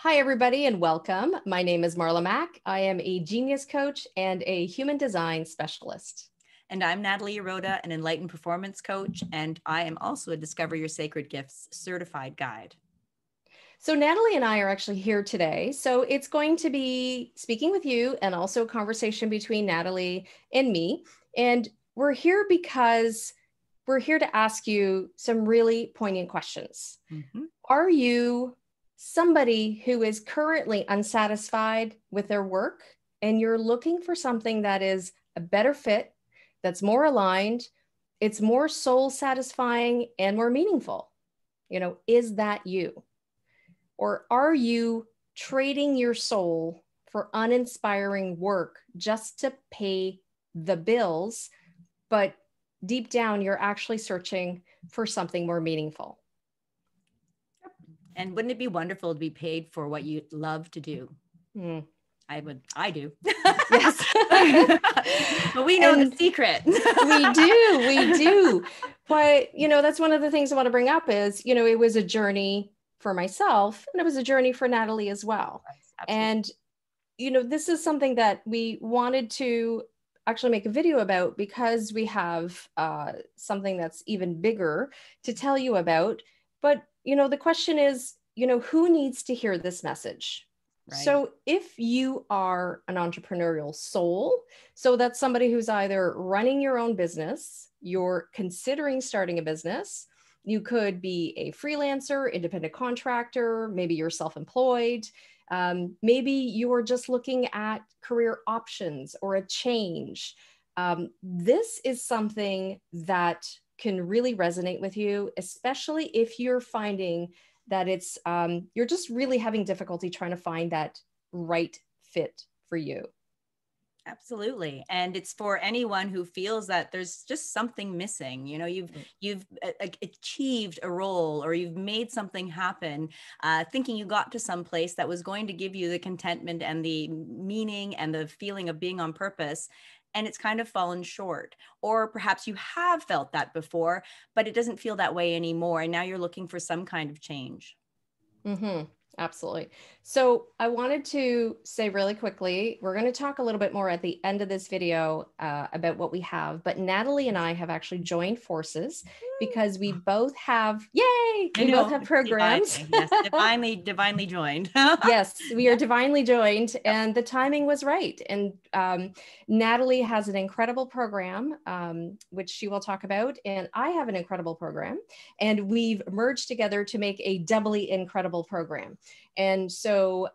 Hi, everybody, and welcome. My name is Marla Mac. I am a genius coach and a human design specialist. And I'm Natalie Uroda, an enlightened performance coach, and I am also a Discover Your Sacred Gifts certified guide. So Natalie and I are actually here today. So it's going to be speaking with you and also a conversation between Natalie and me. And we're here because we're here to ask you some really poignant questions. Are you somebody who is currently unsatisfied with their work and you're looking for something that is a better fit, that's more aligned, it's more soul satisfying and more meaningful? Is that you? Or are you trading your soul for uninspiring work just to pay the bills, but deep down you're actually searching for something more meaningful? And wouldn't it be wonderful to be paid for what you love to do? I do. Yes. But we know the secret. we do. But, that's one of the things I want to bring up is, it was a journey for myself and it was a journey for Natalie as well. Absolutely. And, this is something that we wanted to actually make a video about because we have something that's even bigger to tell you about. But, the question is, who needs to hear this message? Right. So if you are an entrepreneurial soul, so that's somebody who's either running your own business, you're considering starting a business, you could be a freelancer, independent contractor, maybe you're self-employed, maybe you're just looking at career options or a change. This is something that can really resonate with you, especially if you're finding that it's you're just really having difficulty trying to find that right fit for you. Absolutely. And it's for anyone who feels that there's just something missing. You've achieved a role or you've made something happen, thinking you got to some place that was going to give you the contentment and the meaning and the feeling of being on purpose. And it's kind of fallen short. Or perhaps you have felt that before, but it doesn't feel that way anymore. And now you're looking for some kind of change. Absolutely. So I wanted to say really quickly, we're going to talk a little bit more at the end of this video about what we have, but Natalie and I have actually joined forces because we both have, yay, we both have programs. Yes, divinely joined. Yes, we are divinely joined and the timing was right. And Natalie has an incredible program, which she will talk about. And I have an incredible program and we've merged together to make a doubly incredible program. And so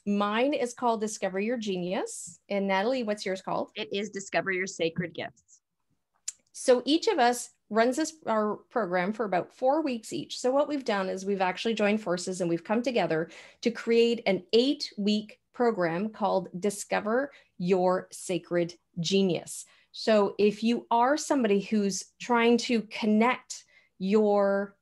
mine is called Discover Your Genius. And Natalie, what's yours called? It is Discover Your Sacred Gifts. So each of us runs our program for about 4 weeks each. So what we've done is we've actually joined forces and we've come together to create an 8-week program called Discover Your Sacred Genius. So if you are somebody who's trying to connect your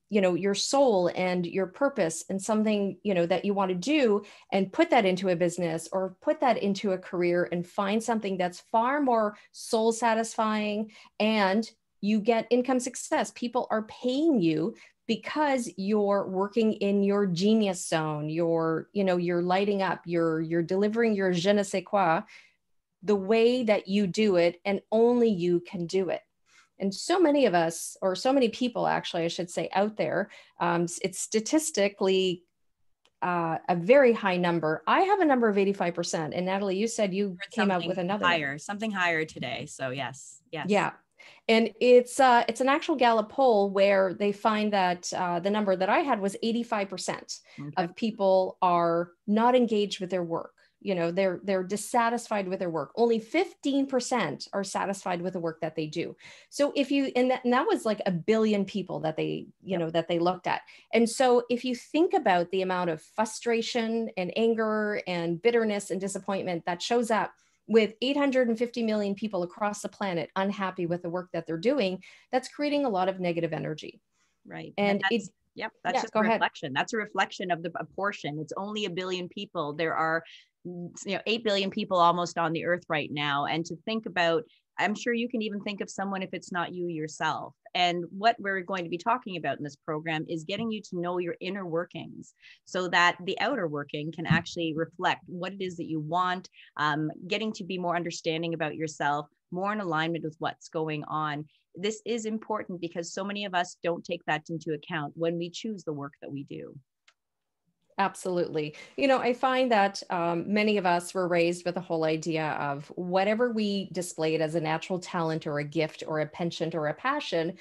your soul and your purpose and something, that you want to do and put that into a business or put that into a career and find something that's far more soul satisfying and you get income success. People are paying you because you're working in your genius zone. You're lighting up, you're delivering your je ne sais quoi, the way that you do it, and only you can do it. And so many of us, or so many people actually, I should say, out there, it's statistically a very high number. I have a number of 85%. And Natalie, you said you came up with another higher, something higher today. So yes. Yeah. And it's an actual Gallup poll where they find that the number that I had was 85% of people are not engaged with their work. They're dissatisfied with their work. Only 15% are satisfied with the work that they do. So and that was like 1 billion people that they, that they looked at. And so if you think about the amount of frustration and anger and bitterness and disappointment that shows up with 850 million people across the planet unhappy with the work that they're doing, that's creating a lot of negative energy. Right. And that's just a reflection. That's a reflection of a portion. It's only 1 billion people. There are 8 billion people almost on the earth right now. And to think about, I'm sure you can even think of someone if it's not you yourself. And what we're going to be talking about in this program is getting you to know your inner workings so that the outer working can actually reflect what it is that you want, getting to be more understanding about yourself, more in alignment with what's going on. This is important because so many of us don't take that into account when we choose the work that we do. Absolutely. You know, I find that many of us were raised with the whole idea of whatever we displayed as a natural talent or a gift or a penchant or a passion,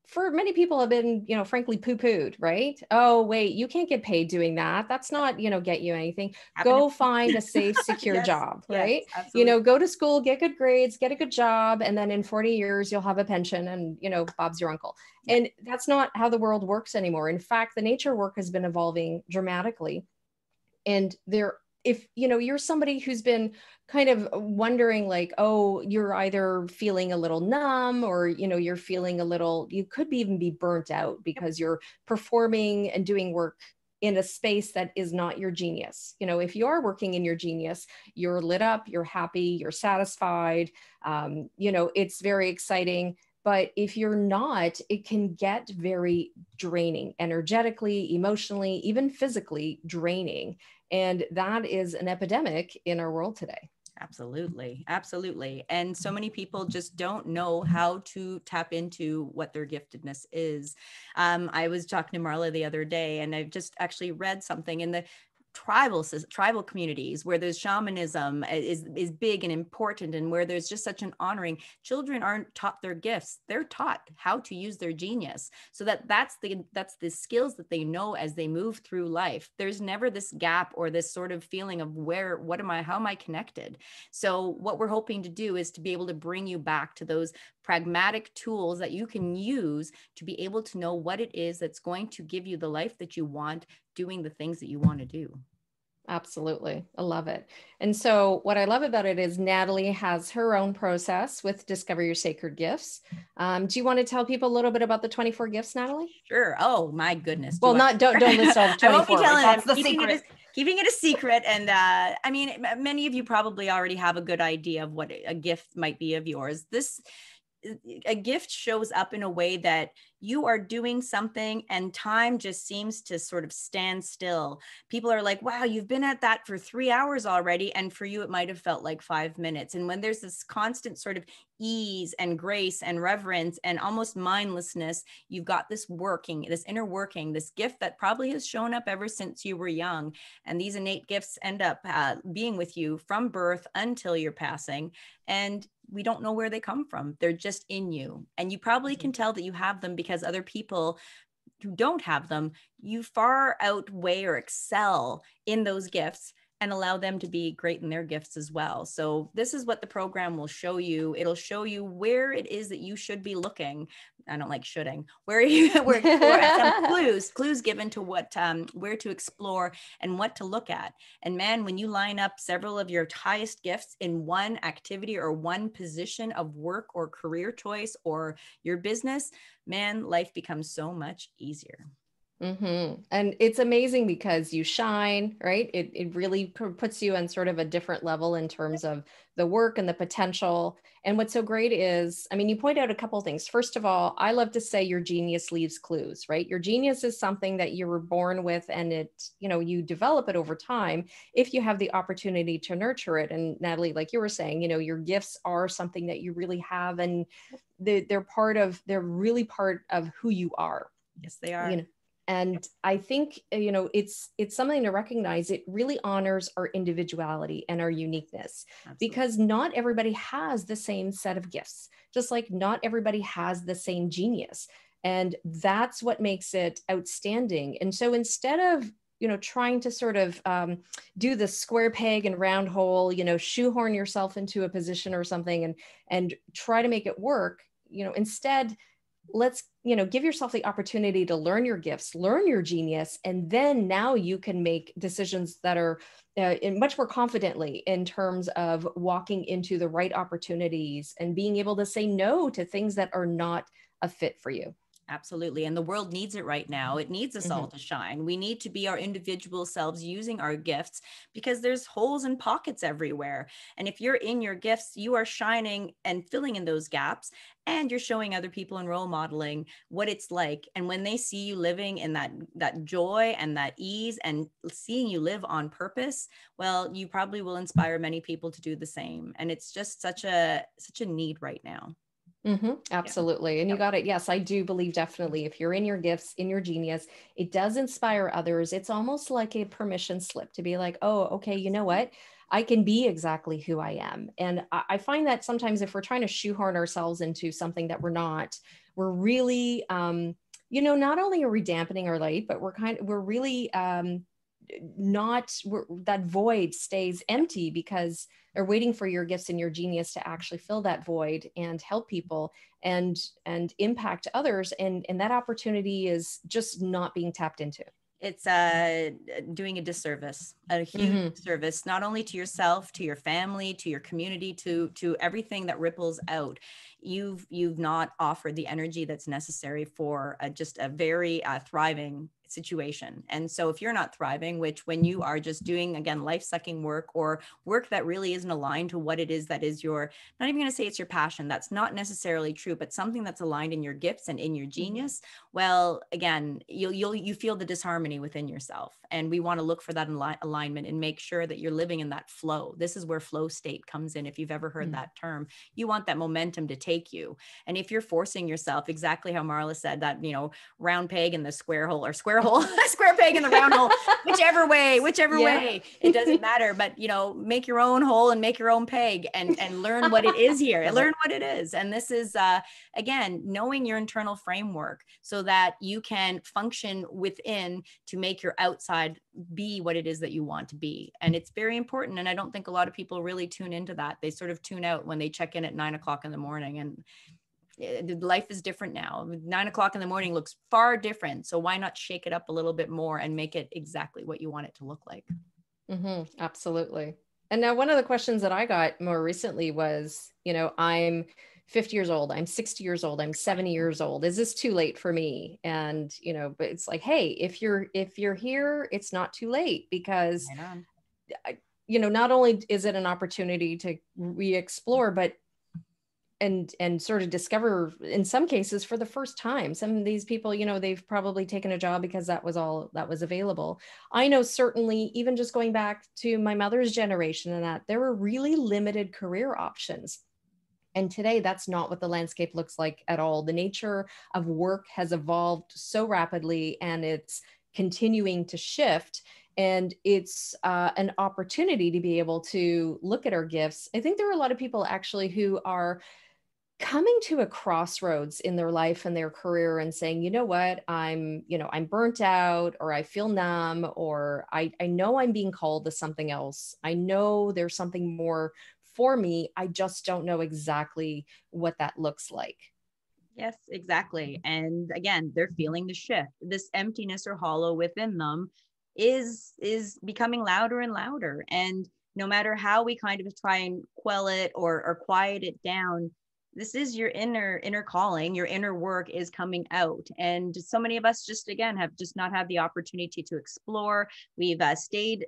for many people have been, you know, frankly poo-pooed, right? Oh, wait, you can't get paid doing that. That's not, you know, get you anything. Happen Go to find a safe, secure yes, job, yes, right? You absolutely. know, go to school, get good grades, get a good job, and then in 40 years, you'll have a pension and, you know, Bob's your uncle. Yeah. And that's not how the world works anymore. In fact, the nature work has been evolving dramatically. And there, if you know you're somebody who's been kind of wondering like, oh, you're either feeling a little numb or you know you're feeling a little, you could be even be burnt out Yep. because you're performing and doing work in a space that is not your genius. You know, if you are working in your genius, you're lit up, you're happy, you're satisfied, you know, it's very exciting. But if you're not, it can get very draining, energetically, emotionally, even physically draining. And that is an epidemic in our world today. Absolutely. Absolutely. And so many people just don't know how to tap into what their giftedness is. I was talking to Marla the other day, and I just actually read something in the tribal communities where there's shamanism is big and important, and where there's just such an honoring. Children aren't taught their gifts, they're taught how to use their genius, so that's the skills that they know as they move through life. There's never this gap or this sort of feeling of how am I connected. So what we're hoping to do is to be able to bring you back to those pragmatic tools that you can use to be able to know what it is that's going to give you the life that you want, doing the things that you want to do. Absolutely. I love it. And so, what I love about it is Natalie has her own process with Discover Your Sacred Gifts. Do you want to tell people a little bit about the 24 gifts, Natalie? Sure. Oh my goodness. Well, not don't list all the 24. I won't be telling right? That's them. the secret. Keeping it a secret. And I mean, many of you probably already have a good idea of what a gift might be of yours. A gift shows up in a way that you are doing something and time just seems to sort of stand still. People are like, wow, you've been at that for 3 hours already. And for you, it might have felt like 5 minutes. And when there's this constant sort of ease and grace and reverence and almost mindlessness, you've got this inner working, this gift that probably has shown up ever since you were young. And these innate gifts end up being with you from birth until your passing. And we don't know where they come from. They're just in you. And you probably can tell that you have them because other people who don't have them, you far outweigh or excel in those gifts and allow them to be great in their gifts as well. So this is what the program will show you. It'll show you where it is that you should be looking. I don't like shoulding. Where some clues given to what, where to explore and what to look at. And man, when you line up several of your highest gifts in one activity or one position of work or career choice or your business, man, life becomes so much easier. Mm-hmm. And it's amazing because you shine, right? It really puts you on sort of a different level in terms of the work and the potential. And what's so great is, I mean, you point out a couple of things. First of all, I love to say your genius leaves clues, right? Your genius is something that you were born with, and it, you know, you develop it over time if you have the opportunity to nurture it. And Natalie, like you were saying, you know, your gifts are something that you really have, and they're really part of who you are. Yes, they are. You know, and I think, you know, it's something to recognize. It really honors our individuality and our uniqueness. Absolutely. Because not everybody has the same set of gifts, just like not everybody has the same genius. And that's what makes it outstanding. And so instead of, you know, trying to sort of do the square peg and round hole, you know, shoehorn yourself into a position or something and try to make it work, you know, instead, let's, you know, give yourself the opportunity to learn your gifts, learn your genius, and then now you can make decisions that are much more confidently in terms of walking into the right opportunities and being able to say no to things that are not a fit for you. Absolutely. And the world needs it right now. It needs us all to shine. We need to be our individual selves using our gifts, because there's holes and pockets everywhere. And if you're in your gifts, you are shining and filling in those gaps, and you're showing other people and role modeling what it's like. And when they see you living in that joy and that ease, and seeing you live on purpose, well, you probably will inspire many people to do the same. And it's just such a need right now. Yeah. Absolutely. And you Yep. got it. Yes, I do believe definitely if you're in your gifts, in your genius, it does inspire others. It's almost like a permission slip to be like, oh, okay, you know what? I can be exactly who I am. And I find that sometimes if we're trying to shoehorn ourselves into something that we're not, we're really, not only are we dampening our light, but we're really that void stays empty because they're waiting for your gifts and your genius to actually fill that void and help people and impact others, and that opportunity is just not being tapped into. It's doing a disservice, a huge Mm-hmm. service, not only to yourself, to your family, to your community, to everything that ripples out. You've not offered the energy that's necessary for just a very thriving situation. And so if you're not thriving, which when you are just doing, again, life-sucking work, or work that really isn't aligned to what it is that is your, not even going to say it's your passion, that's not necessarily true, but something that's aligned in your gifts and in your genius, well, again, you feel the disharmony within yourself. And we want to look for that alignment and make sure that you're living in that flow. This is where flow state comes in. If you've ever heard that term, you want that momentum to take you. And if you're forcing yourself, exactly how Marla said, that, round peg in the square hole, or square hole, square peg in the round hole, whichever way, it doesn't matter. But, make your own hole and make your own peg, and learn what it is here. Learn what it is. And this is, again, knowing your internal framework so that you can function within to make your outside be what it is that you want to be. And it's very important. And I don't think a lot of people really tune into that. They sort of tune out when they check in at 9 o'clock in the morning, and life is different now. 9 o'clock in the morning looks far different. So why not shake it up a little bit more and make it exactly what you want it to look like? Absolutely. And now one of the questions that I got more recently was, I'm 50 years old, I'm 60 years old, I'm 70 years old. Is this too late for me? And, but it's like, hey, if you're here, it's not too late, because, not only is it an opportunity to re-explore, but and sort of discover, in some cases, for the first time. Some of these people, they've probably taken a job because that was all that was available. I know certainly, even just going back to my mother's generation, and that there were really limited career options. And today, that's not what the landscape looks like at all. The nature of work has evolved so rapidly, and it's continuing to shift. And it's an opportunity to be able to look at our gifts. I think there are a lot of people actually who are coming to a crossroads in their life and their career and saying, you know what, I'm burnt out, or I feel numb, or I know I'm being called to something else. I know there's something more for me. I just don't know exactly what that looks like. Yes, exactly. And again, they're feeling the shift. This emptiness or hollow within them is becoming louder and louder. And no matter how we kind of try and quell it or quiet it down, this is your inner calling. Your inner work is coming out. And so many of us just, again, have just not had the opportunity to explore. We've stayed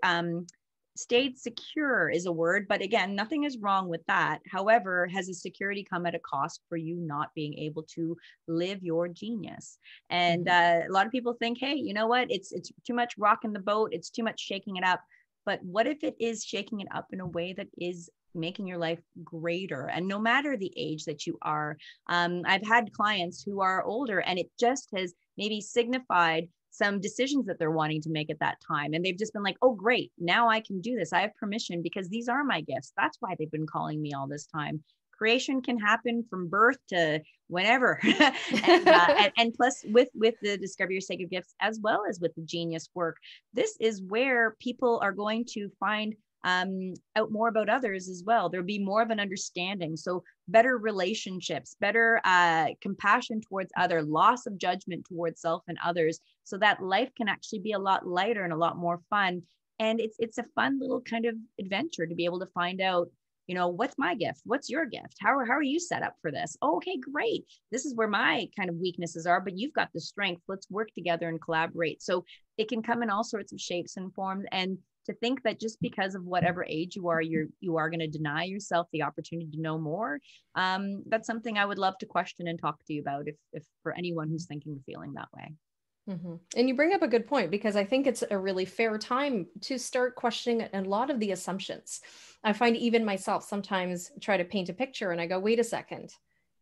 secure is a word, but again, nothing is wrong with that. However, has the security come at a cost for you not being able to live your genius? And a lot of people think, hey, you know what? It's too much rocking the boat. It's too much shaking it up. But what if it is shaking it up in a way that is making your life greater? And no matter the age that you are, I've had clients who are older, and it just has maybe signified some decisions that they're wanting to make at that time. And they've just been like, oh, great, now I can do this. I have permission because these are my gifts. That's why they've been calling me all this time. Creation can happen from birth to whenever. and plus with the Discover Your Sacred Gifts, as well as with the genius work, this is where people are going to find out more about others as well. There'll be more of an understanding. So better relationships, better compassion towards other, loss of judgment towards self and others, so that life can actually be a lot lighter and a lot more fun. And it's a fun little kind of adventure to be able to find out, what's my gift? What's your gift? How are you set up for this? Oh, okay, great. This is where my kind of weaknesses are, but you've got the strength. Let's work together and collaborate. So it can come in all sorts of shapes and forms. And to think that just because of whatever age you are, you are going to deny yourself the opportunity to know more. That's something I would love to question and talk to you about if for anyone who's thinking or feeling that way. Mm-hmm. And you bring up a good point, because I think it's a really fair time to start questioning a lot of the assumptions. I find even myself sometimes try to paint a picture and I go, wait a second,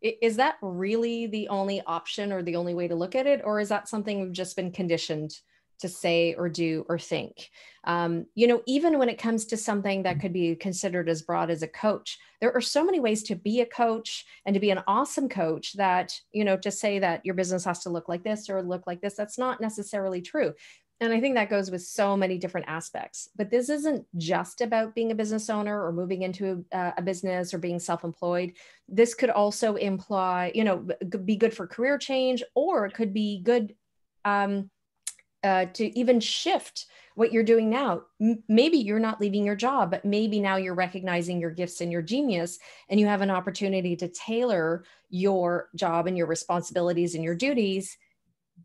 is that really the only option or the only way to look at it? Or is that something we've just been conditioned to say or do or think? Even when it comes to something that could be considered as broad as a coach, there are so many ways to be a coach and to be an awesome coach that, to say that your business has to look like this or look like this, that's not necessarily true. And I think that goes with so many different aspects. But this isn't just about being a business owner or moving into a business or being self-employed. This could also imply, be good for career change, or it could be good to even shift what you're doing now. Maybe you're not leaving your job, but maybe now you're recognizing your gifts and your genius, and you have an opportunity to tailor your job and your responsibilities and your duties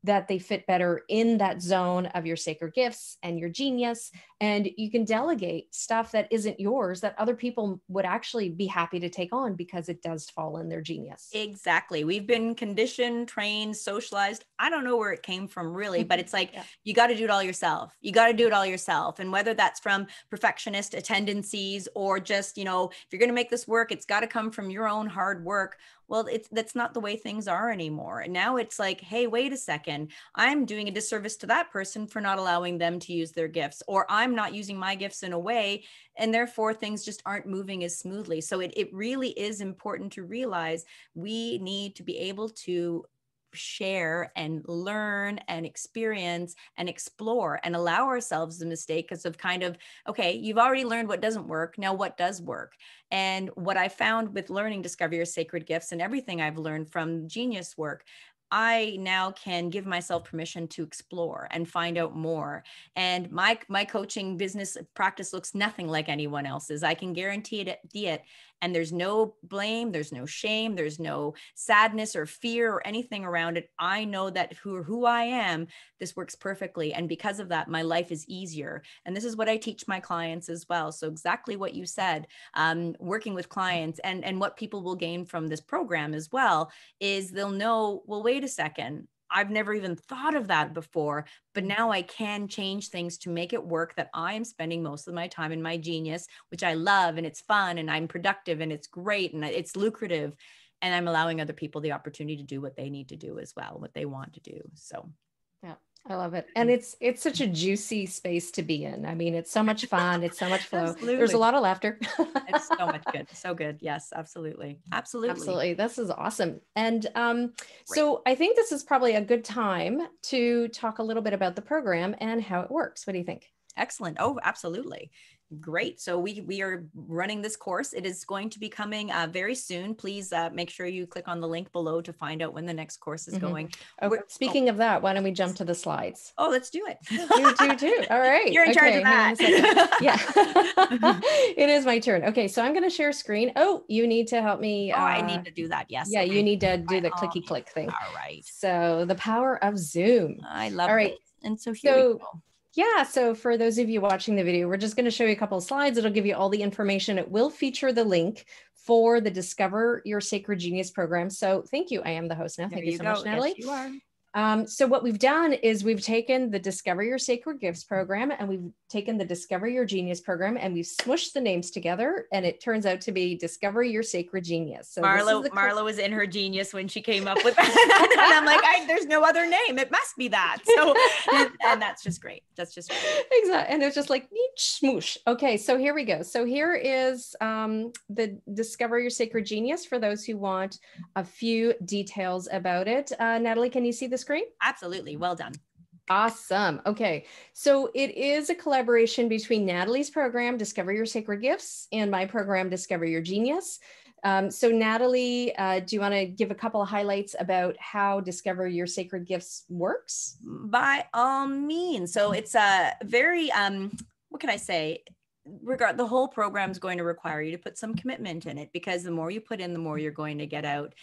that they fit better in that zone of your sacred gifts and your genius. And you can delegate stuff that isn't yours that other people would actually be happy to take on because it does fall in their genius. Exactly. We've been conditioned, trained, socialized. I don't know where it came from really, but it's like, you got to do it all yourself. You got to do it all yourself. And whether that's from perfectionist tendencies or just, if you're going to make this work, it's got to come from your own hard work. Well, that's not the way things are anymore. And now it's like, hey, wait a second. I'm doing a disservice to that person for not allowing them to use their gifts, or I'm not using my gifts in a way, and therefore things just aren't moving as smoothly. So it really is important to realize we need to be able to share and learn and experience and explore and allow ourselves the mistakes of kind of, okay, you've already learned what doesn't work. Now what does work? And what I found with learning Discover Your Sacred Gifts and everything I've learned from genius work, I now can give myself permission to explore and find out more. And my coaching business practice looks nothing like anyone else's. I can guarantee it. And there's no blame, there's no shame, there's no sadness or fear or anything around it. I know that who I am, this works perfectly. And because of that, my life is easier. And this is what I teach my clients as well. So exactly what you said, working with clients and what people will gain from this program as well is they'll know, well, wait a second, I've never even thought of that before, but now I can change things to make it work, that I am spending most of my time in my genius, which I love, and it's fun and I'm productive and it's great and it's lucrative. And I'm allowing other people the opportunity to do what they need to do as well, what they want to do. So yeah, I love it. And it's such a juicy space to be in. I mean, it's so much fun. It's so much flow. Absolutely. There's a lot of laughter. It's so much good. So good. Yes, absolutely. Absolutely. Absolutely. This is awesome. And so I think this is probably a good time to talk a little bit about the program and how it works. What do you think? Excellent. Oh, absolutely. Great. So we are running this course. It is going to be coming very soon. Please make sure you click on the link below to find out when the next course is going. Oh, speaking of that, why don't we jump to the slides? Oh, let's do it. You do. All right. You're in charge of that. Yeah. It is my turn. Okay. So I'm going to share screen. Oh, you need to help me. Oh, I need to do that. Yes. Yeah. Okay. You need to do the clicky click thing. All right. So the power of Zoom. I love it. All right. And so here we go. Yeah, so for those of you watching the video, we're just going to show you a couple of slides. It'll give you all the information. It will feature the link for the Discover Your Sacred Genius program. So thank you. I am the host now. Thank you so much, Natalie. Yes, you are. So what we've done is we've taken the Discover Your Sacred Gifts program and we've taken the Discover Your Genius program and we've smushed the names together and it turns out to be Discover Your Sacred Genius. So Marla was in her genius when she came up with that. And I'm like, there's no other name. It must be that. So, and that's just great. That's just great. Exactly. And it's just like smoosh. Okay, so here we go. So here is the Discover Your Sacred Genius for those who want a few details about it. Natalie, can you see the screen? Absolutely. Well done. Awesome. Okay. So it is a collaboration between Natalie's program, Discover Your Sacred Gifts, and my program, Discover Your Genius. So Natalie, do you want to give a couple of highlights about how Discover Your Sacred Gifts works? By all means. So it's a very, what can I say? the whole program is going to require you to put some commitment in it, because the more you put in, the more you're going to get out.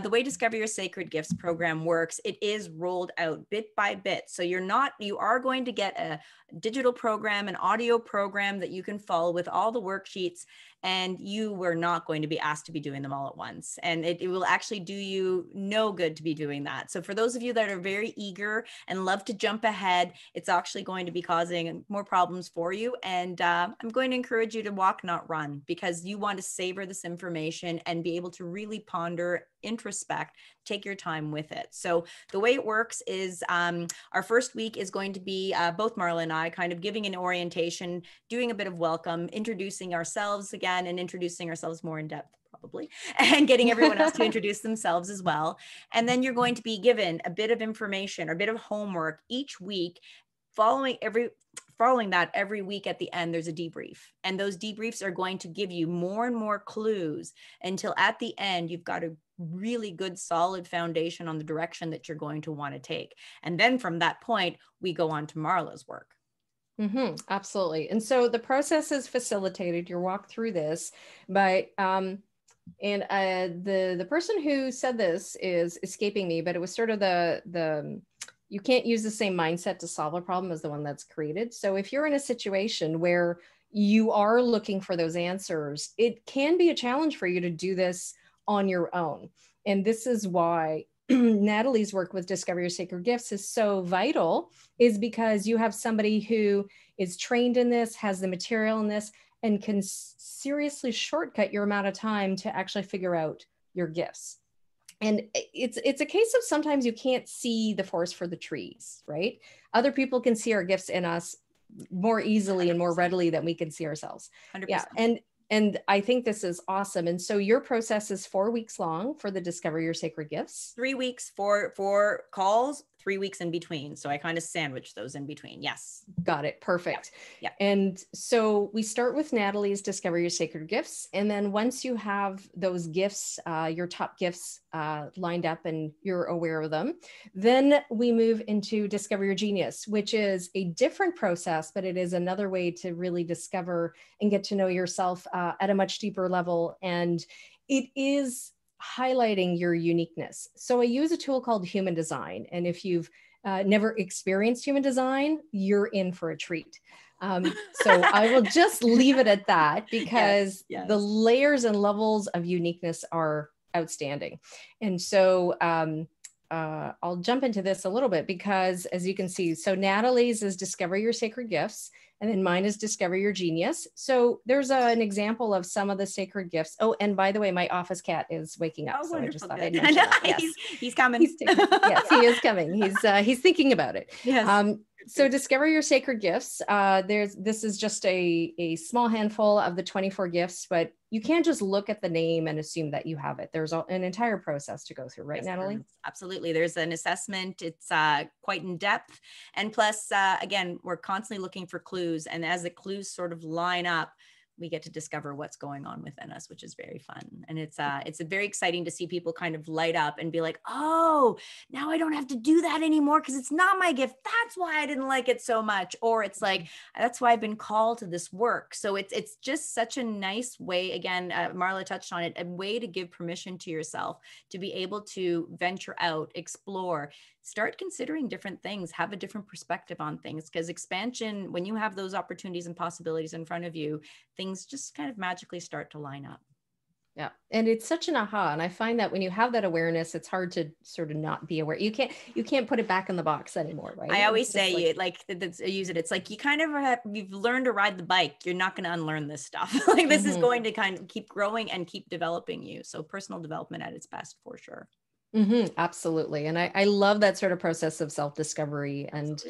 The way Discover Your Sacred Gifts program works, it is rolled out bit by bit. So you are going to get a digital program, an audio program that you can follow with all the worksheets, and you were not going to be asked to be doing them all at once. And it will actually do you no good to be doing that. So for those of you that are very eager and love to jump ahead, it's actually going to be causing more problems for you. And I'm going to encourage you to walk, not run, because you want to savor this information and be able to really ponder, introspect, take your time with it. So the way it works is our first week is going to be both Marla and I kind of giving an orientation, doing a bit of welcome, introducing ourselves again, and introducing ourselves more in depth probably, and getting everyone else to introduce themselves as well. And then you're going to be given a bit of information or a bit of homework each week. Following that, every week at the end, there's a debrief. And those debriefs are going to give you more and more clues until at the end, you've got a really good, solid foundation on the direction that you're going to want to take. And then from that point, we go on to Marla's work. Absolutely. And so the process is facilitated. You walk through this, but the person who said this is escaping me, but it was sort of the you can't use the same mindset to solve a problem as the one that's created. So if you're in a situation where you are looking for those answers, it can be a challenge for you to do this on your own. And this is why Natalie's work with Discover Your Sacred Gifts is so vital, is because you have somebody who is trained in this, has the material in this, and can seriously shortcut your amount of time to actually figure out your gifts. And it's a case of sometimes you can't see the forest for the trees, right? Other people can see our gifts in us more easily 100%. And more readily than we can see ourselves. 100%. Yeah. And I think this is awesome. And so your process is 4 weeks long for the Discover Your Sacred Gifts. 3 weeks for calls, 3 weeks in between. So I kind of sandwich those in between. Yes. Got it. Perfect. Yeah. And so we start with Natalie's Discover Your Sacred Gifts. And then once you have those gifts, your top gifts lined up and you're aware of them, then we move into Discover Your Genius, which is a different process, but it is another way to really discover and get to know yourself at a much deeper level. And it is highlighting your uniqueness. So I use a tool called Human Design. And if you've never experienced human design, you're in for a treat. So I will just leave it at that, because yes. The layers and levels of uniqueness are outstanding. And so I'll jump into this a little bit, because as you can see, so Natalie's is Discover Your Sacred Gifts, and then mine is Discover Your Genius. So there's an example of some of the sacred gifts. Oh, and by the way, my office cat is waking up. So I just thought I'd mention that. Yes. He's coming. Yes, he is coming. He's thinking about it. Yes. So Discover Your Sacred Gifts. This is just a small handful of the 24 gifts, but you can't just look at the name and assume that you have it. There's an entire process to go through, right, yes, Natalie? Absolutely. There's an assessment. It's quite in depth. And plus, again, we're constantly looking for clues. And as the clues sort of line up, we get to discover what's going on within us, which is very fun. And it's very exciting to see people kind of light up and be like, oh, now I don't have to do that anymore because it's not my gift. That's why I didn't like it so much. Or it's like, that's why I've been called to this work. So it's just such a nice way, again, Marla touched on it, a way to give permission to yourself to be able to venture out, explore, start considering different things, have a different perspective on things, because expansion, when you have those opportunities and possibilities in front of you, things just kind of magically start to line up. Yeah. And it's such an aha. And I find that when you have that awareness, it's hard to sort of not be aware. You can't put it back in the box anymore, right? I always say I use it. It's like you kind of you've learned to ride the bike. You're not going to unlearn this stuff. Like this is going to kind of keep growing and keep developing you. So personal development at its best for sure. Absolutely. And I love that sort of process of self-discovery. And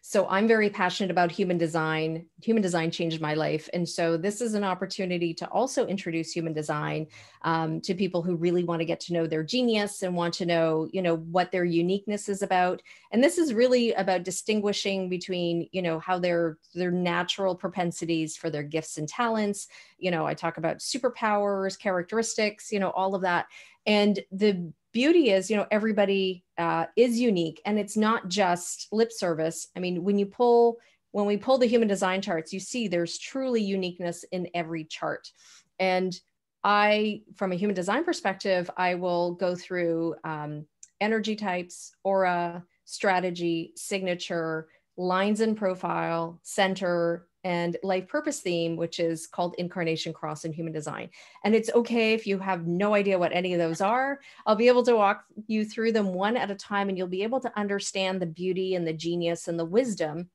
so I'm very passionate about human design. Human design changed my life. And so this is an opportunity to also introduce human design to people who really want to get to know their genius and want to know, what their uniqueness is about. And this is really about distinguishing between, how their natural propensities for their gifts and talents. I talk about superpowers, characteristics, all of that. And the beauty is, everybody is unique, and it's not just lip service. I mean, when you pull when we pull the human design charts, you see there's truly uniqueness in every chart. And from a human design perspective, I will go through energy types, aura, strategy, signature, lines in profile, center, and life purpose theme, which is called incarnation, cross, and human design. And it's okay if you have no idea what any of those are. I'll be able to walk you through them one at a time, and you'll be able to understand the beauty and the genius and the wisdom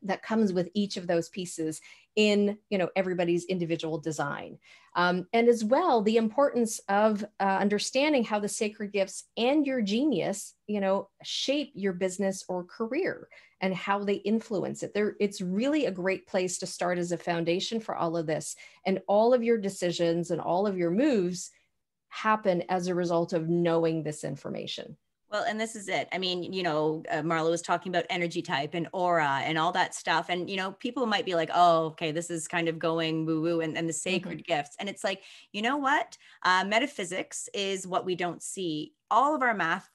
that comes with each of those pieces in, everybody's individual design. And as well, the importance of understanding how the sacred gifts and your genius, shape your business or career and how they influence it. It's really a great place to start as a foundation for all of this. And all of your decisions and all of your moves happen as a result of knowing this information. Well, and this is it. I mean, Marla was talking about energy type and aura and all that stuff. And, people might be like, oh, okay, this is kind of going woo woo and the sacred gifts. And it's like, you know what? Metaphysics is what we don't see. All of our math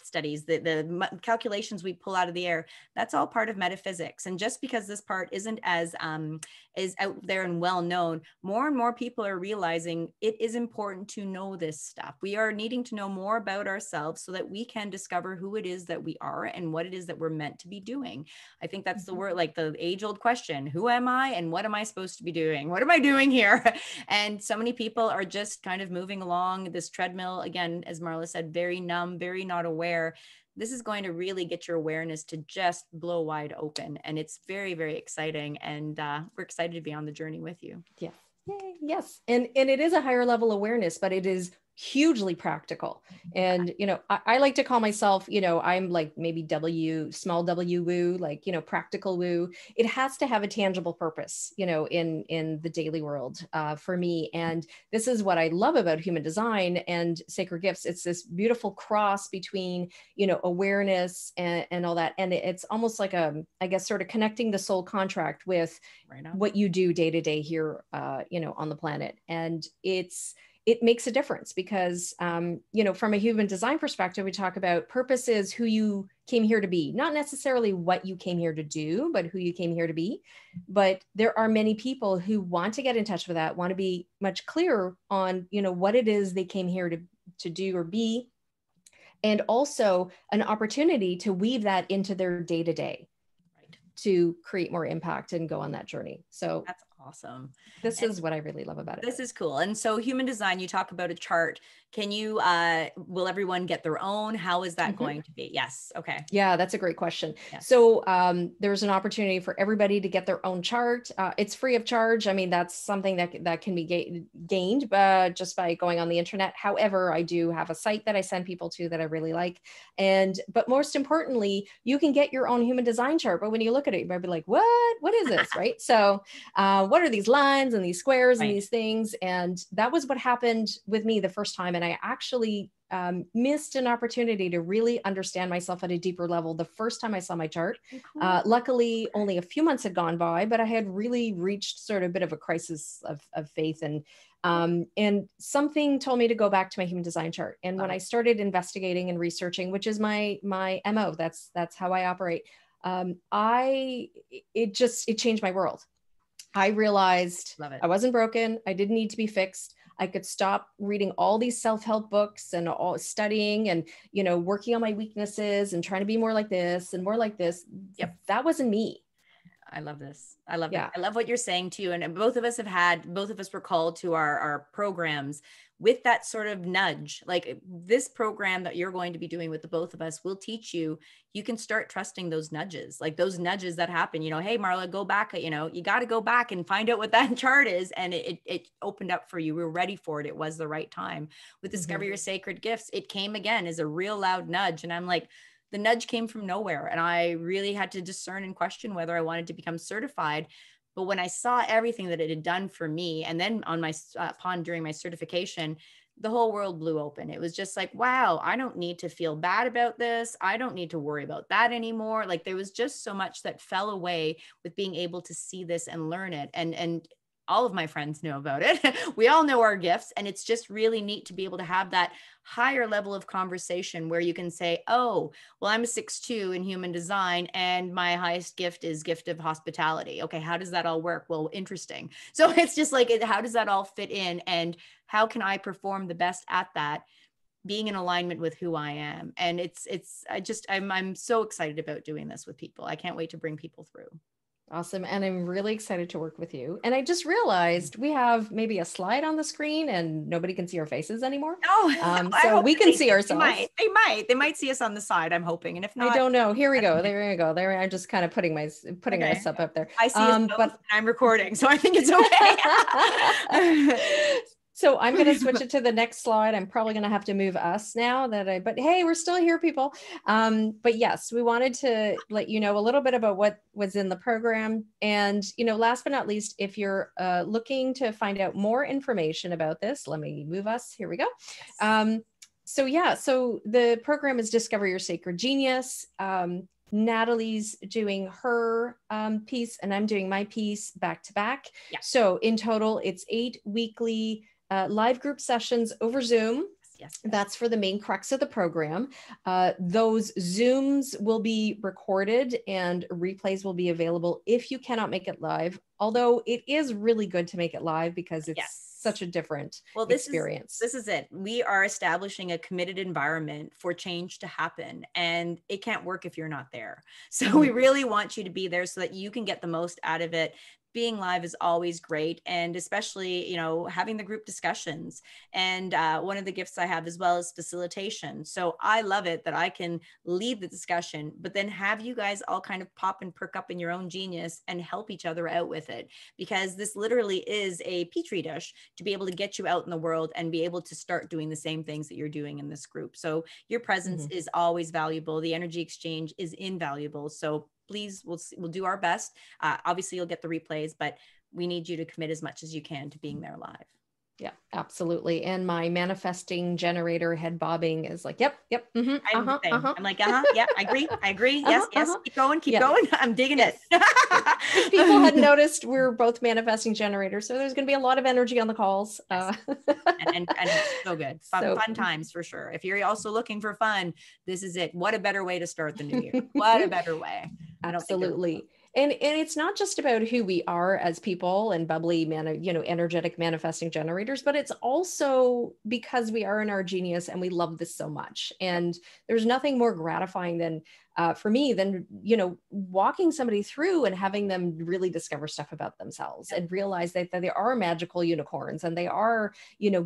studies, the calculations we pull out of the air, that's all part of metaphysics. And just because this part isn't as is out there and well known, more and more people are realizing it is important to know this stuff. We are needing to know more about ourselves so that we can discover who it is that we are and what it is that we're meant to be doing. I think that's the word, like the age-old question: who am I and what am I supposed to be doing? What am I doing here? And so many people are just kind of moving along this treadmill, again, as Marla said, very numb, very not aware. This is going to really get your awareness to just blow wide open. And it's very, very exciting. And we're excited to be on the journey with you. Yeah. Yay. Yes. And it is a higher level awareness, but it is hugely practical. And, I like to call myself, I'm like maybe small W woo, like, practical woo. It has to have a tangible purpose, in the daily world for me. And this is what I love about human design and sacred gifts. It's this beautiful cross between, awareness and all that. And it's almost like I guess, sort of connecting the soul contract with what you do day to day here, on the planet. And it makes a difference because, from a human design perspective, we talk about purpose is who you came here to be, not necessarily what you came here to do, but who you came here to be. But there are many people who want to get in touch with that, want to be much clearer on, what it is they came here to do or be, and also an opportunity to weave that into their day-to-day to create more impact and go on that journey. So that's awesome. This is what I really love about it. This is cool. And so human design, you talk about a chart. Can you, will everyone get their own? How is that going to be? Yes. Okay. Yeah, that's a great question. Yes. So there's an opportunity for everybody to get their own chart. It's free of charge. I mean, that's something that can be gained just by going on the internet. However, I do have a site that I send people to that I really like. But most importantly, you can get your own human design chart. But when you look at it, you might be like, what is this? Right. So what are these lines and these squares and these things? And that was what happened with me the first time. And I actually missed an opportunity to really understand myself at a deeper level the first time I saw my chart. Cool. Luckily, only a few months had gone by, but I had really reached sort of a bit of a crisis of faith. And something told me to go back to my human design chart. And when I started investigating and researching, which is my MO, that's how I operate, it changed my world. I realized I wasn't broken. I didn't need to be fixed. I could stop reading all these self-help books and all studying and, working on my weaknesses and trying to be more like this and more like this. Yep. That wasn't me. I love this. I love it. I love what you're saying too. And both of us were called to our programs with that sort of nudge. Like this program that you're going to be doing with the both of us will teach you can start trusting those nudges, like those nudges that happen, hey, Marla, go back, you got to go back and find out what that chart is. And it opened up for you. We were ready for it. It was the right time. With Discover Your Sacred Gifts, it came again as a real loud nudge. And I'm like, the nudge came from nowhere. And I really had to discern and question whether I wanted to become certified. But when I saw everything that it had done for me, and then during my certification, the whole world blew open. It was just like, wow, I don't need to feel bad about this. I don't need to worry about that anymore. Like there was just so much that fell away with being able to see this and learn it. And all of my friends know about it. We all know our gifts. And it's just really neat to be able to have that higher level of conversation where you can say, oh, well, I'm a 6'2" in human design and my highest gift is gift of hospitality. Okay, how does that all work? Well, interesting. So it's just like, how does that all fit in? And how can I perform the best at that, being in alignment with who I am? And I'm so excited about doing this with people. I can't wait to bring people through. Awesome. And I'm really excited to work with you. And I just realized we have maybe a slide on the screen and nobody can see our faces anymore. Oh, so we can see ourselves. They might see us on the side, I'm hoping. And if not, I don't know. Here we go. There you go. There, I'm just kind of putting us up there. I see us both, but I'm recording, so I think it's okay. So I'm going to switch it to the next slide. I'm probably going to have to move us now but hey, we're still here, people. But yes, we wanted to let you know a little bit about what was in the program. And, last but not least, if you're looking to find out more information about this, let me move us. Here we go. So the program is Discover Your Sacred Genius. Natalie's doing her piece and I'm doing my piece back to back. Yeah. So in total, it's 8 weekly live group sessions over Zoom. Yes. That's for the main crux of the program. Those Zooms will be recorded and replays will be available if you cannot make it live. Although it is really good to make it live because it's such a different experience. This is it. We are establishing a committed environment for change to happen, and it can't work if you're not there. So we really want you to be there so that you can get the most out of it. Being live is always great. And especially, having the group discussions. And one of the gifts I have as well is facilitation. So I love it that I can lead the discussion, but then have you guys all kind of pop and perk up in your own genius and help each other out with it. Because this literally is a petri dish to be able to get you out in the world and be able to start doing the same things that you're doing in this group. So your presence is always valuable. The energy exchange is invaluable. So please, we'll do our best. Obviously, you'll get the replays, but we need you to commit as much as you can to being there live. Yeah, absolutely. And my manifesting generator head bobbing is like, yep. I'm like, yeah, I agree. Yes, keep going. I'm digging it. If people had noticed, we're both manifesting generators, so there's going to be a lot of energy on the calls. And it's so good. Fun times for sure. If you're also looking for fun, this is it. What a better way to start the new year. What a better way. Absolutely. And it's not just about who we are as people and bubbly, energetic manifesting generators, but it's also because we are in our genius and we love this so much. And there's nothing more gratifying than for me than, walking somebody through and having them really discover stuff about themselves and realize that they are magical unicorns and they are,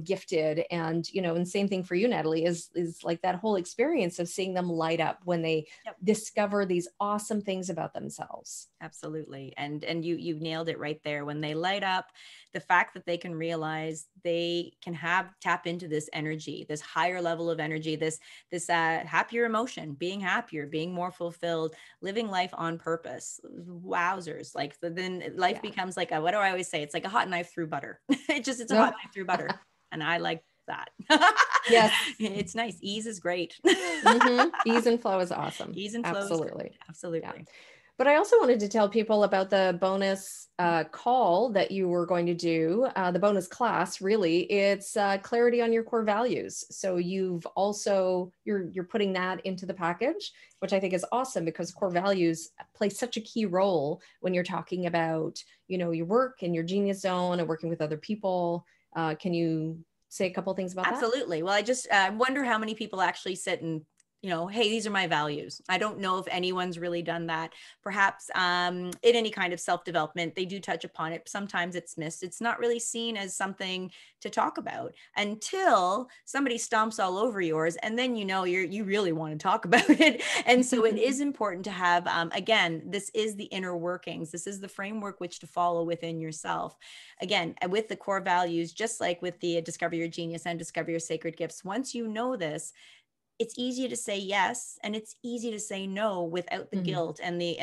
gifted. And, and same thing for you, Natalie, is like that whole experience of seeing them light up when they discover these awesome things about themselves. Absolutely. And you nailed it right there. When they light up, the fact that they can realize they can tap into this energy, this higher level of energy, this happier emotion, being happier, being more fulfilled, living life on purpose. Wowzers. Then life becomes like what do I always say? It's like a hot knife through butter. It's a hot knife through butter. And I like that. Yes. It's nice. Ease is great. Ease and flow is awesome. Ease and flow. Absolutely. Yeah. But I also wanted to tell people about the bonus call that you were going to do, the bonus class, really. It's clarity on your core values. So you're putting that into the package, which I think is awesome because core values play such a key role when you're talking about, your work and your genius zone and working with other people. Can you say a couple of things about that? Absolutely. Well, I just wonder how many people actually sit and hey, these are my values. I don't know if anyone's really done that. Perhaps in any kind of self-development, they do touch upon it. Sometimes it's missed. It's not really seen as something to talk about until somebody stomps all over yours. And then, you really want to talk about it. And so it is important to have, again, this is the inner workings. This is the framework which to follow within yourself. Again, with the core values, just like with the Discover Your Genius and Discover Your Sacred Gifts, once you know this, it's easy to say yes, and it's easy to say no without the guilt and the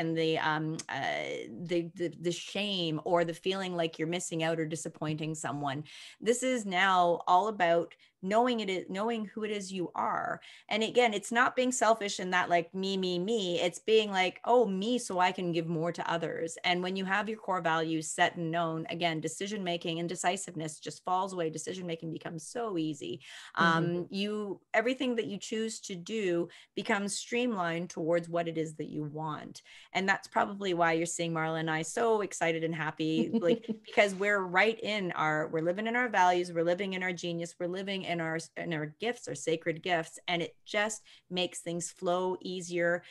shame or the feeling like you're missing out or disappointing someone. This is now all about knowing who it is you are. And again, it's not being selfish in that like me, it's being like, oh, me, so I can give more to others. And when you have your core values set and known, again, decision making and decisiveness just falls away. Decision making becomes so easy. Everything that you choose to do becomes streamlined towards what it is that you want. And that's probably why you're seeing Marla and I so excited and happy, like, because we're living in our values, we're living in our genius, we're living in our gifts, our sacred gifts. And it just makes things flow easier,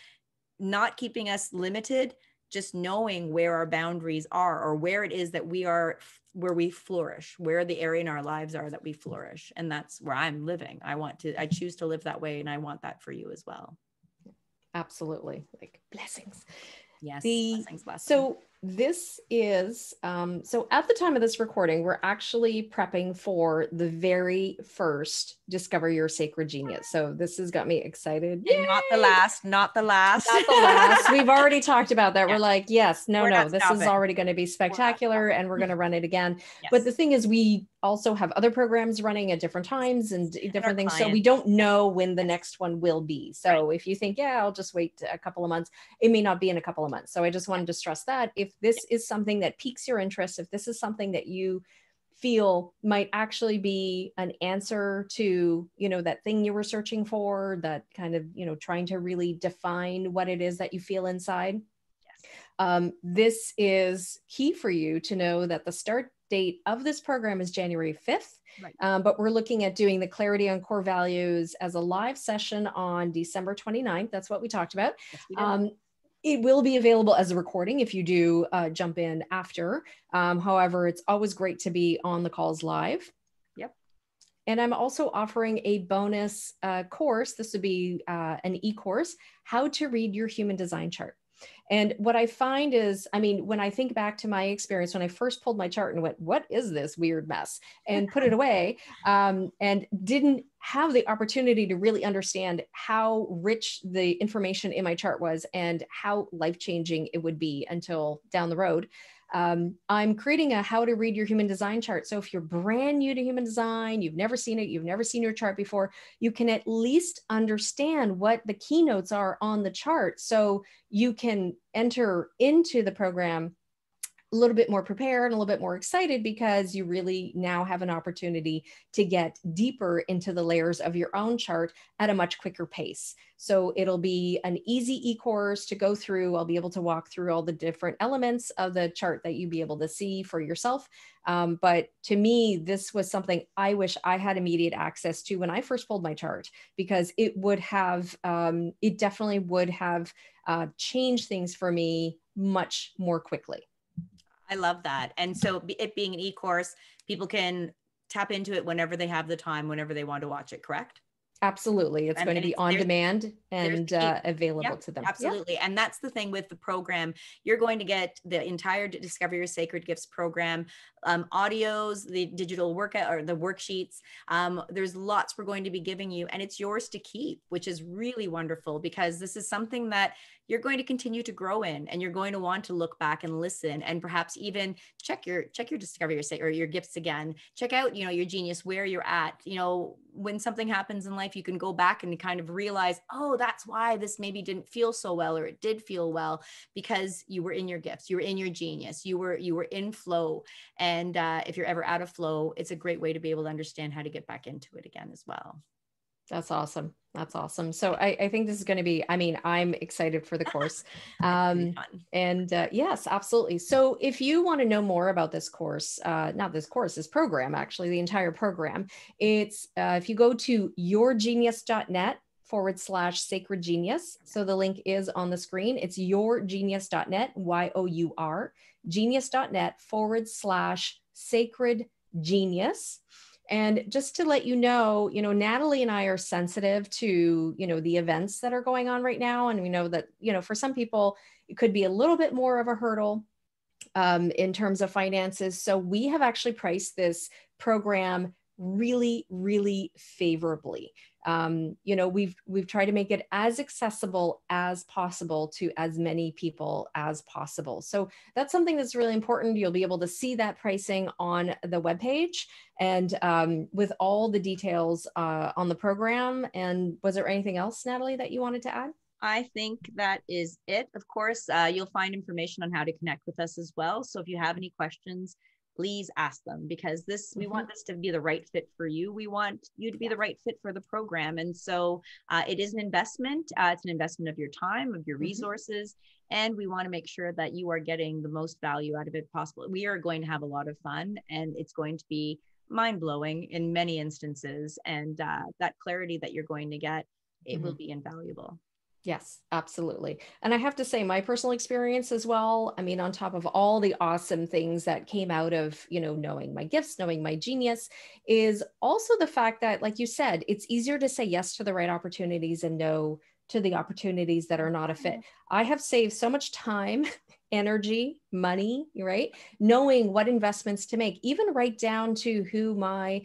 not keeping us limited, just knowing where our boundaries are, or where it is that where we flourish, where the area in our lives are that we flourish. And that's where I'm living. I choose to live that way. And I want that for you as well. Absolutely. Like blessings. Yes. Blessings. So this is, so at the time of this recording, we're actually prepping for the very first Discover Your Sacred Genius. So this has got me excited. And not the last. Not the last. We've already talked about that. Yeah. We're like, yes, no, this is already going to be spectacular and we're going to run it again. Yes. But the thing is, we also have other programs running at different times and different things. So we don't know when the next one will be. So if you think, yeah, I'll just wait a couple of months, it may not be in a couple of months. So I just wanted to stress that if this is something that piques your interest, if this is something that you feel might actually be an answer to, that thing you were searching for, that kind of, trying to really define what it is that you feel inside. Yes. This is key for you to know that the start date of this program is January 5th. Right. But we're looking at doing the Clarity on Core Values as a live session on December 29th. That's what we talked about. Yes, we did. It will be available as a recording if you do jump in after. However, it's always great to be on the calls live. Yep. And I'm also offering a bonus course. This would be an e-course, How to Read Your Human Design Chart. And what I find is, when I think back to my experience, when I first pulled my chart and went, what is this weird mess? And put it away, and didn't have the opportunity to really understand how rich the information in my chart was and how life-changing it would be until down the road. I'm creating a How to Read Your Human Design Chart. So if you're brand new to human design, you've never seen it, you've never seen your chart before, you can at least understand what the keynotes are on the chart. So you can enter into the program a little bit more prepared and a little bit more excited because you really now have an opportunity to get deeper into the layers of your own chart at a much quicker pace. So it'll be an easy e-course to go through. I'll be able to walk through all the different elements of the chart that you'd be able to see for yourself. But to me, this was something I wish I had immediate access to when I first pulled my chart, because it would have, it definitely would have changed things for me much more quickly. I love that. And so it being an e-course, people can tap into it whenever they have the time, whenever they want to watch it, correct? Absolutely. It's going to be on demand and available to them. Absolutely. And that's the thing with the program. You're going to get the entire Discover Your Sacred Gifts program, audios, the digital workout or the worksheets. There's lots we're going to be giving you, and it's yours to keep, which is really wonderful because this is something that you're going to continue to grow in, and you're going to want to look back and listen, and perhaps even check your Discover Your Sacred or your gifts again. Check out, your genius, where you're at. When something happens in life, you can go back and kind of realize, oh, that's why this maybe didn't feel so well, or it did feel well, because you were in your gifts, you were in your genius, you were in flow. And if you're ever out of flow, it's a great way to be able to understand how to get back into it again as well. That's awesome. That's awesome. So I think this is going to be, I'm excited for the course. Yes, absolutely. So if you want to know more about this course, this program, actually, the entire program, it's, if you go to yourgenius.net/sacred genius. So the link is on the screen. It's yourgenius.net, YOUR, genius.net/sacred genius. And just to let you know, Natalie and I are sensitive to, the events that are going on right now. And we know that, for some people, it could be a little bit more of a hurdle in terms of finances. So we have actually priced this program really, really favorably. We've tried to make it as accessible as possible to as many people as possible. So that's something that's really important. You'll be able to see that pricing on the webpage and with all the details on the program. And was there anything else, Natalie, that you wanted to add? I think that is it. Of course, you'll find information on how to connect with us as well. So if you have any questions, please ask them, because we want this to be the right fit for you. We want you to be the right fit for the program. And so it is an investment. It's an investment of your time, of your resources. And we want to make sure that you are getting the most value out of it possible. We are going to have a lot of fun, and it's going to be mind-blowing in many instances. And that clarity that you're going to get, it will be invaluable. Yes, absolutely. And I have to say, my personal experience as well, I mean, on top of all the awesome things that came out of, knowing my gifts, knowing my genius, is also the fact that, like you said, it's easier to say yes to the right opportunities and no to the opportunities that are not a fit. I have saved so much time, energy, money, right? Knowing what investments to make, even right down to who my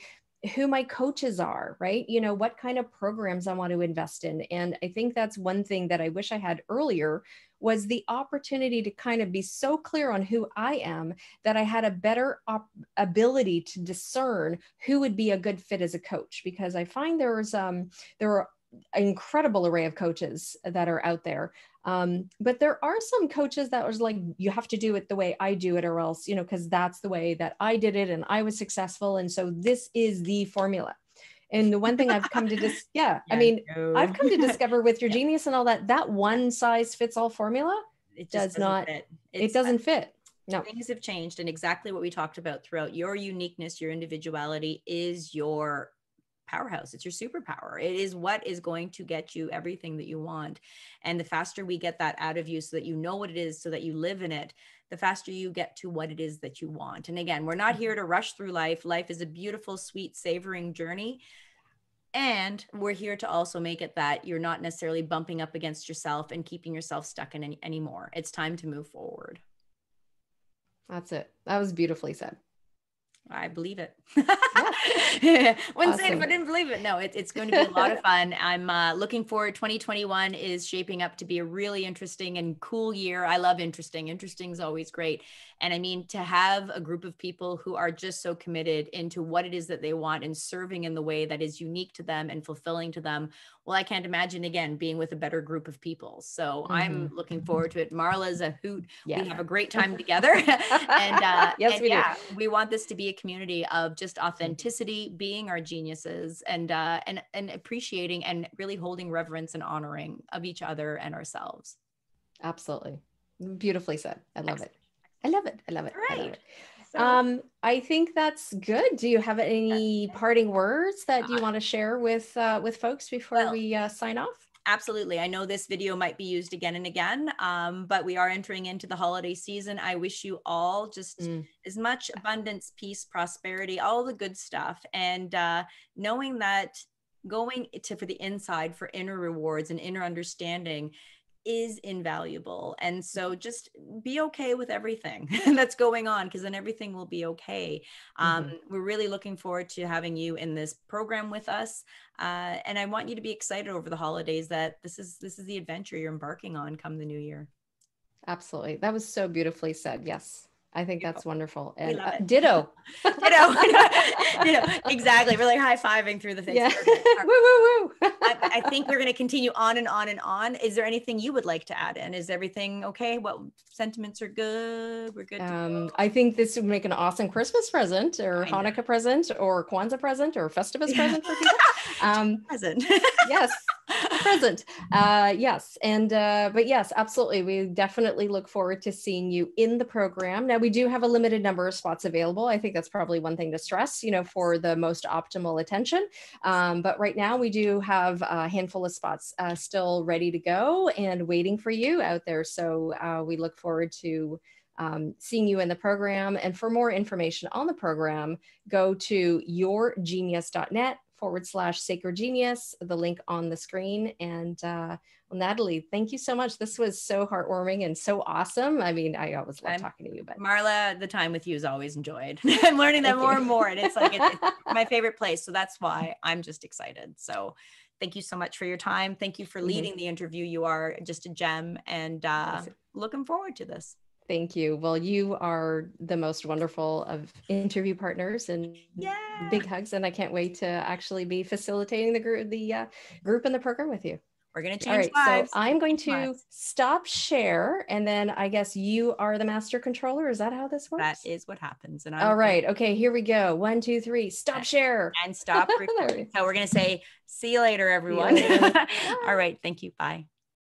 coaches are, right? What kind of programs I want to invest in. And I think that's one thing that I wish I had earlier, was the opportunity to kind of be so clear on who I am that I had a better ability to discern who would be a good fit as a coach, because I find there are an incredible array of coaches that are out there. But there are some coaches that was like, you have to do it the way I do it, or else, because that's the way that I did it and I was successful. And so this is the formula. And the one thing I've come to I've come to discover with your genius and all that one size fits all formula, it doesn't fit. No. Things have changed, and exactly what we talked about throughout. Your uniqueness, your individuality is your powerhouse. It's your superpower. It is what is going to get you everything that you want. And the faster we get that out of you, so that you know what it is, so that you live in it, the faster you get to what it is that you want. And again, we're not here to rush through life. Life is a beautiful, sweet, savoring journey. And we're here to also make it that you're not necessarily bumping up against yourself and keeping yourself stuck in anymore. It's time to move forward. That's it. That was beautifully said. I believe it. Wouldn't Awesome. say it if I didn't believe it. No, it's going to be a lot of fun. I'm looking forward. 2021 is shaping up to be a really interesting and cool year. I love interesting. Interesting is always great. And I mean, to have a group of people who are just so committed into what it is that they want and serving in the way that is unique to them and fulfilling to them. Well, I can't imagine, again, being with a better group of people. So I'm looking forward to it. Marla's a hoot. Yeah. We have a great time together. And, yes, we do. We want this to be a community of just authenticity, being our geniuses, and appreciating and really holding reverence and honoring of each other and ourselves. Absolutely. Beautifully said. I love it. I love it. I love it. All right. I love it. So, I think that's good. Do you have any parting words that you want to share with folks before we sign off? Absolutely. I know this video might be used again and again, but we are entering into the holiday season. I wish you all just as much abundance, peace, prosperity, all the good stuff. And knowing that going for the inside for inner rewards and inner understanding is invaluable. And so just be okay with everything that's going on, because then everything will be okay. We're really looking forward to having you in this program with us. And I want you to be excited over the holidays that this is the adventure you're embarking on come the new year. Absolutely. That was so beautifully said. Yes. I think that's wonderful. And ditto. ditto. Exactly. We're like high-fiving through the thing. Yeah. Woo, woo, woo. I think we're going to continue on and on and on. Is there anything you would like to add in? Is everything okay? What sentiments are good? We're good to go. I think this would make an awesome Christmas present, or Hanukkah present, or Kwanzaa present, or Festivus present for people. Present. Yes. Present. Yes. And, but yes, absolutely. We definitely look forward to seeing you in the program. Now, we do have a limited number of spots available. I think that's probably one thing to stress, for the most optimal attention. But right now we do have a handful of spots still ready to go and waiting for you out there. So we look forward to seeing you in the program. And for more information on the program, go to yourgenius.net Sacred Genius, the link on the screen. And well, Natalie, thank you so much. This was so heartwarming and so awesome. I mean, I always love talking to you, but Marla, the time with you is always enjoyed. I'm learning that more and more. And it's like, it's my favorite place. So that's why I'm just excited. So thank you so much for your time. Thank you for leading the interview. You are just a gem, and looking forward to this. Thank you. Well, you are the most wonderful of interview partners, and big hugs. And I can't wait to actually be facilitating the group and the program with you. We're going to change lives. So I'm going to stop share. And then I guess you are the master controller. Is that how this works? That is what happens. And all right. Okay, here we go. 1, 2, 3, stop share. And stop recording. So we're going to say, see you later, everyone. All right. Thank you. Bye.